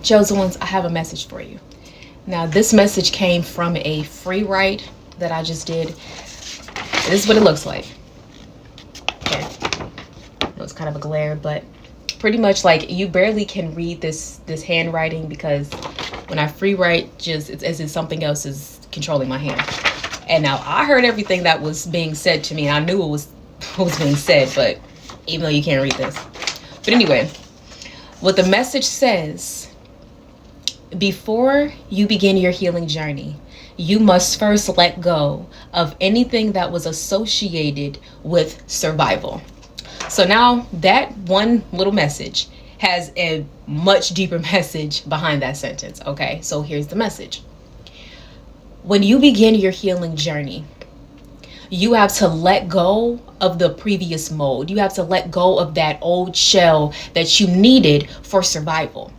Chosen ones, I have a message for you. Now, this message came from a free write that I just did. This is what it looks like. Okay. It was kind of a glare, but pretty much like you barely can read this handwriting, because when I free write, just it's as if something else is controlling my hand. And now I heard everything that was being said to me, and I knew it was what was being said, but even though you can't read this. But anyway, what the message says: before you begin your healing journey, you must first let go of anything that was associated with survival. So now that one little message has a much deeper message behind that sentence. Okay, so here's the message. When you begin your healing journey, you have to let go of the previous mode. You have to let go of that old shell that you needed for survival.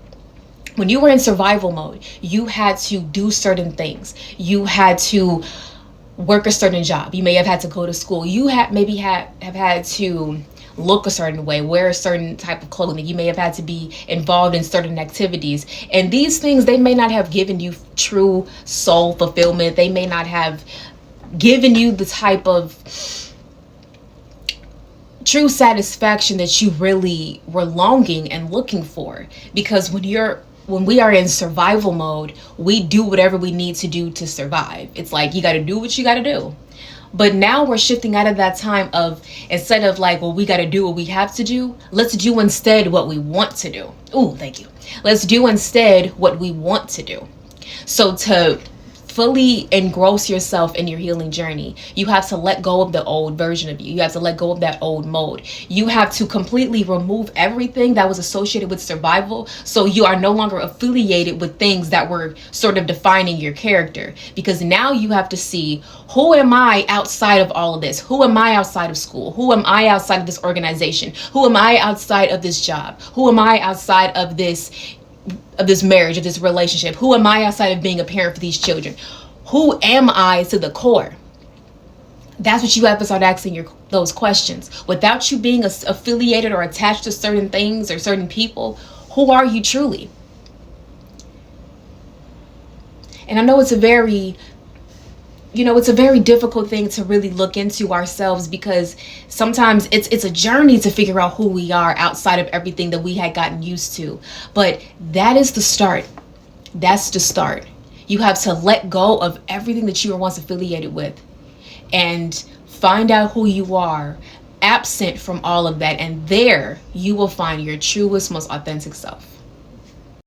When you were in survival mode, you had to do certain things. You had to work a certain job. You may have had to go to school. You have had to look a certain way, wear a certain type of clothing. You may have had to be involved in certain activities. And these things, they may not have given you true soul fulfillment. They may not have given you the type of true satisfaction that you really were longing and looking for. Because when we are in survival mode, we do whatever we need to do to survive. It's like you got to do what you got to do. But now we're shifting out of that time of, instead of like, well, we got to do what we have to do, let's do instead what we want to do. Ooh, thank you. Let's do instead what we want to do. So to fully engross yourself in your healing journey, you have to let go of the old version of you. You have to let go of that old mode. You have to completely remove everything that was associated with survival, so you are no longer affiliated with things that were sort of defining your character. Because now you have to see, who am I outside of all of this? Who am I outside of school? Who am I outside of this organization? Who am I outside of this job? Who am I outside of this marriage, of this relationship? Who am I outside of being a parent for these children? Who am I to the core? That's what you have to start asking those questions. Without you being affiliated or attached to certain things or certain people, who are you truly? And I know it's a very difficult thing to really look into ourselves, because sometimes it's a journey to figure out who we are outside of everything that we had gotten used to. But that is the start. That's the start. You have to let go of everything that you were once affiliated with and find out who you are absent from all of that. And there you will find your truest, most authentic self.